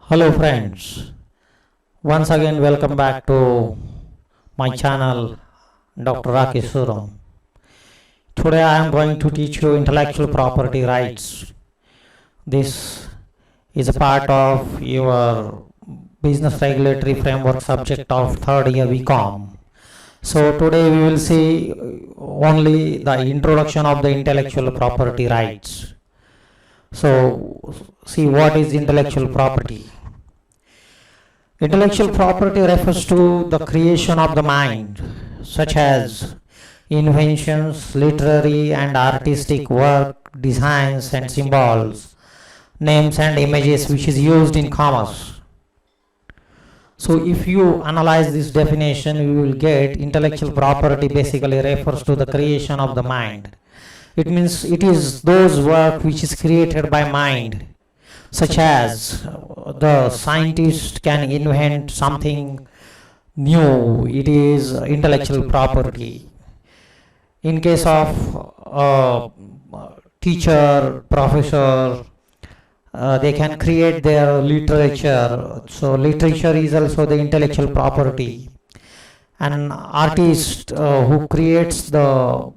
Hello friends, once again welcome back to my channel Dr. Rakesh Suram. Today I am going to teach you intellectual property rights. This is a part of your business regulatory framework subject of third year WICOM. So today we will see only the introduction of the intellectual property rights. So see what is intellectual property. Intellectual property refers to the creation of the mind, such as inventions, literary and artistic work, designs and symbols, names and images which is used in commerce. So if you analyze this definition, you will get intellectual property basically refers to the creation of the mind. It means it is those work which is created by mind, such as the scientist can invent something new. It is intellectual property. In case of teacher, professor, they can create their literature. So literature is also the intellectual property. An artist who creates the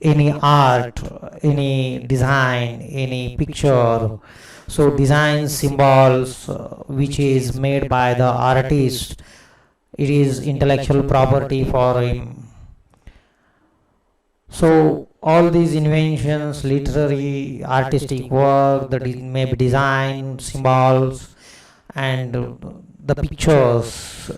any art, any design, any picture, so designs, symbols which is made by the artist, it is intellectual property for him. So all these inventions, literary, artistic work, that may be design, symbols, and the pictures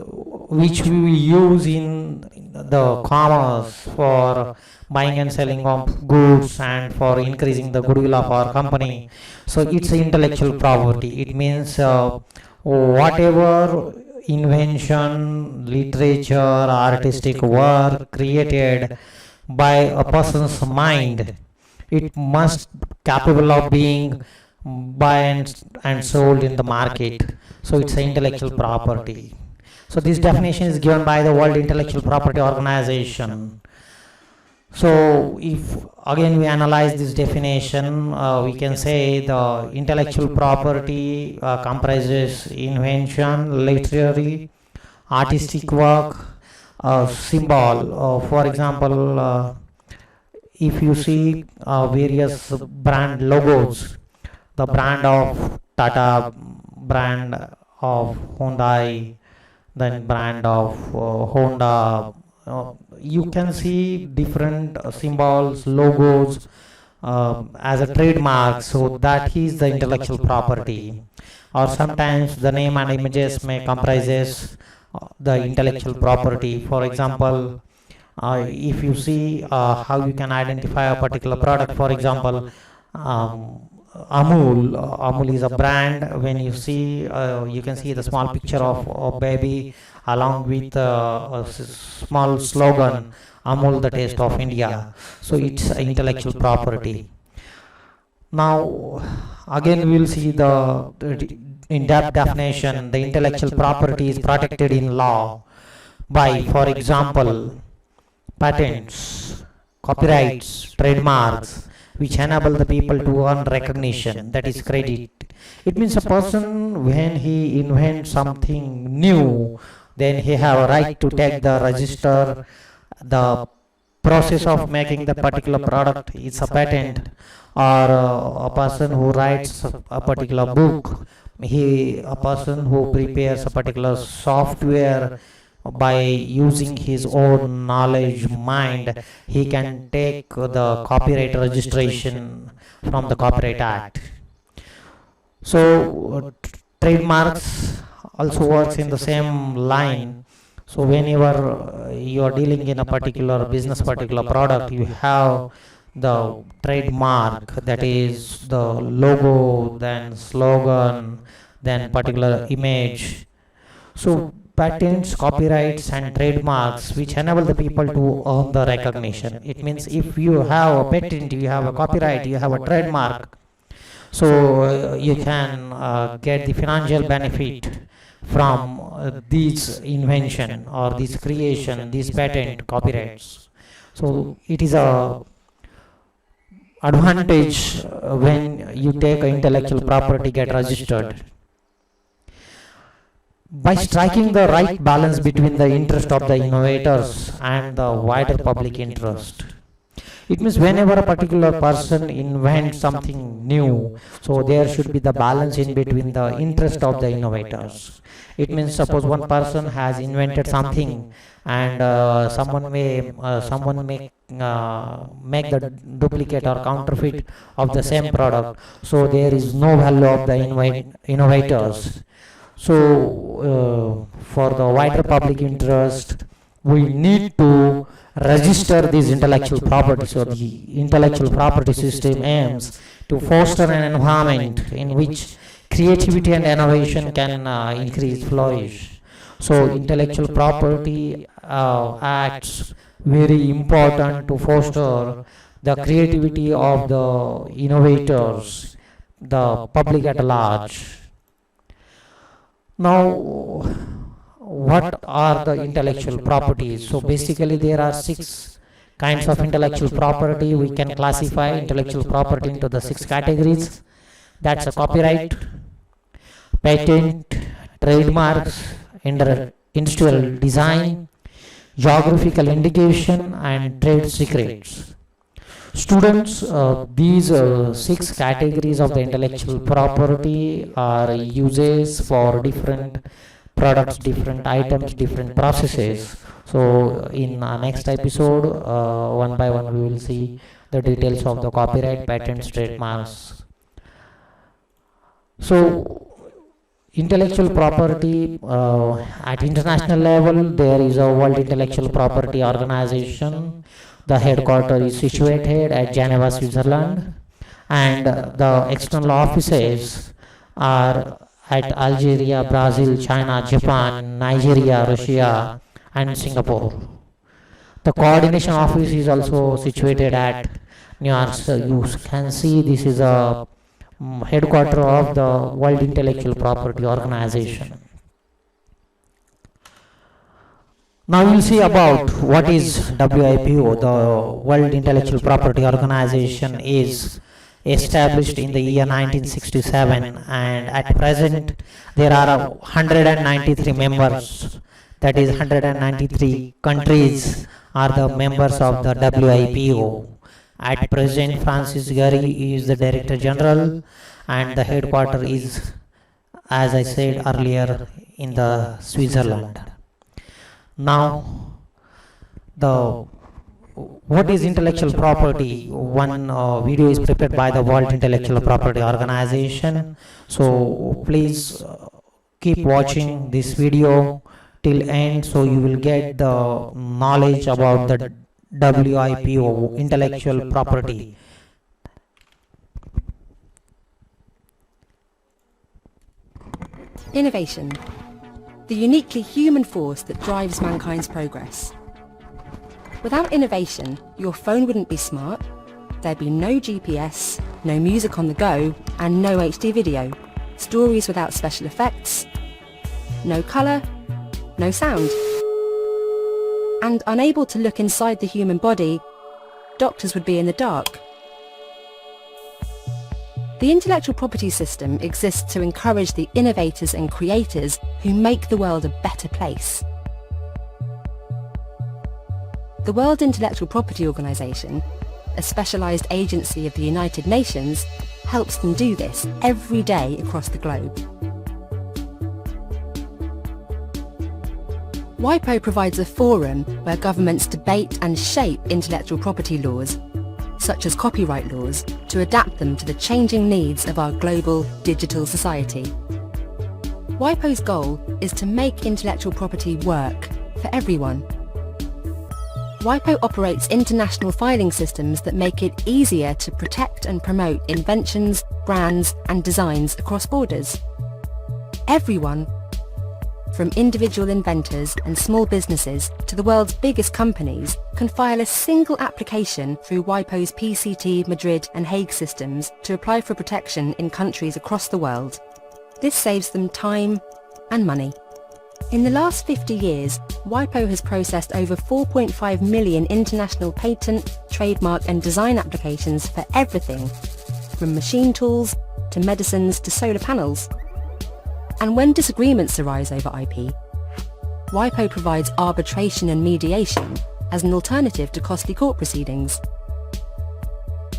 which we will use in the commerce for buying and selling of goods and for increasing the goodwill of our company. So it's intellectual property. It means whatever invention, literature, artistic work created by a person's mind, it must capable of being bought and sold in the market. So it's an intellectual property. So this definition is given by the World Intellectual Property Organization. So if again we analyze this definition, we can say the intellectual property comprises invention, literary, artistic work, symbol. For example, if you see various brand logos, the brand of Tata, brand of Hyundai, then brand of Honda, you can see different symbols, logos as a trademark. So that is the intellectual property. Or sometimes the name and images may comprises the intellectual property. For example, if you see how you can identify a particular product, for example, Amul is a brand. When you see, you can see the small picture of a baby along with a small slogan, Amul, the taste of India. So it's intellectual property. Now, again, we will see the in-depth definition. The intellectual property is protected in law by, for example, patents, copyrights, trademarks, which enable the people to earn recognition, that is credit. It means a person, when he invents something new, then he have a right to take the register. The process of making the particular product is a patent. Or a person who writes a particular book, a person who prepares a particular software, by using his own knowledge mind, he can take the copyright registration from the Copyright Act. So trademarks also works in the same line. So whenever you are dealing in a particular business, particular product, you have the trademark, that is the logo, then slogan, then particular image. So patents, copyrights and trademarks which enable the people to earn the recognition. It means if you have a patent, you have a copyright, you have a trademark, so you can get the financial benefit from these invention or this creation, these patent, copyrights. So it is a advantage when you take intellectual property get registered. by striking the right balance between the interest of the innovators and the wider public interest. It means whenever a particular person invents something new, so there should be the balance in between the interest of the innovators. It means suppose one person has invented something and someone may make the duplicate or counterfeit of the same product, so there is no value of the innovators. So for the wider public interest, we need to register this intellectual property. So the intellectual property system aims to foster an environment in which creativity and innovation can increase, flourish. So intellectual property acts very important to foster the creativity of the innovators, the public at large. Now, what are the intellectual properties? So basically there are 6 kinds of intellectual property. We can classify intellectual property into the 6 categories. That's a copyright, patent, trademarks, industrial design, geographical indication, and trade secrets. Students, these 6 categories of the intellectual property are uses for different products, different items, different processes. So in our next episode, one by one we will see the details of the copyright, patents, trademarks. So intellectual property at international level, there is a World Intellectual Property Organization. The headquarters is situated at Geneva, Switzerland, and the external offices are at Algeria, Brazil, China, Japan, Nigeria, Russia, and Singapore. The coordination office is also situated at New York. So you can see this is a headquarter of the World Intellectual Property Organization. Now we will see about what is WIPO. The World Intellectual Property Organization is established in the year 1967, and at present there are 193 members, that is 193 countries are the members of the WIPO. At present Francis Gary is the Director General, and the headquarters is, as I said earlier, in the Switzerland. Now, what is intellectual property? One video is prepared by the World Intellectual Property Organization. So please keep watching this video till end, so you will get the knowledge about the WIPO, intellectual property. Innovation, the uniquely human force that drives mankind's progress. Without innovation, your phone wouldn't be smart, there'd be no GPS, no music on the go, and no HD video, stories without special effects, no colour, no sound. And unable to look inside the human body, doctors would be in the dark. The intellectual property system exists to encourage the innovators and creators who make the world a better place. The World Intellectual Property Organization, a specialized agency of the United Nations, helps them do this every day across the globe. WIPO provides a forum where governments debate and shape intellectual property laws, such as copyright laws, to adapt them to the changing needs of our global digital society. WIPO's goal is to make intellectual property work for everyone. WIPO operates international filing systems that make it easier to protect and promote inventions, brands, and designs across borders. Everyone, from individual inventors and small businesses to the world's biggest companies, can file a single application through WIPO's PCT, Madrid and Hague systems to apply for protection in countries across the world. This saves them time and money. In the last 50 years, WIPO has processed over 4.5 million international patent, trademark and design applications for everything, from machine tools to medicines to solar panels. And when disagreements arise over IP, WIPO provides arbitration and mediation as an alternative to costly court proceedings.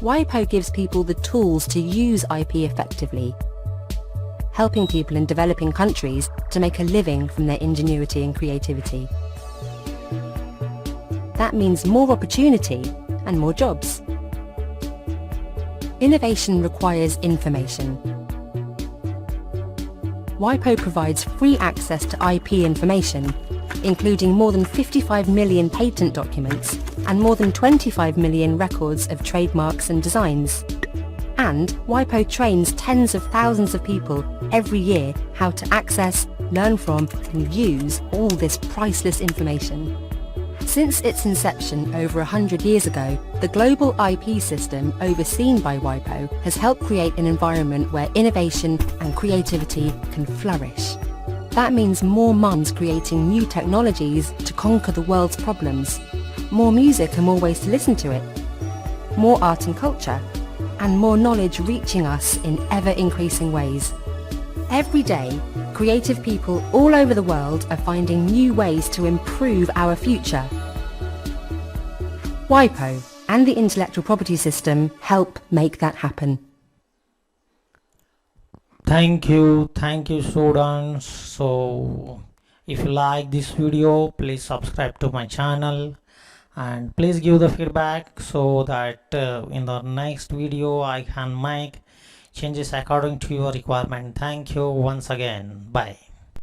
WIPO gives people the tools to use IP effectively, helping people in developing countries to make a living from their ingenuity and creativity. That means more opportunity and more jobs. Innovation requires information. WIPO provides free access to IP information, including more than 55 million patent documents and more than 25 million records of trademarks and designs. And WIPO trains tens of thousands of people every year how to access, learn from and use all this priceless information. Since its inception over 100 years ago, the global IP system overseen by WIPO has helped create an environment where innovation and creativity can flourish. That means more minds creating new technologies to conquer the world's problems, more music and more ways to listen to it, more art and culture, and more knowledge reaching us in ever-increasing ways. Every day, creative people all over the world are finding new ways to improve our future. WIPO and the intellectual property system help make that happen. Thank you students. So if you like this video, please subscribe to my channel and please give the feedback so that in the next video I can make changes according to your requirement. Thank you once again. Bye.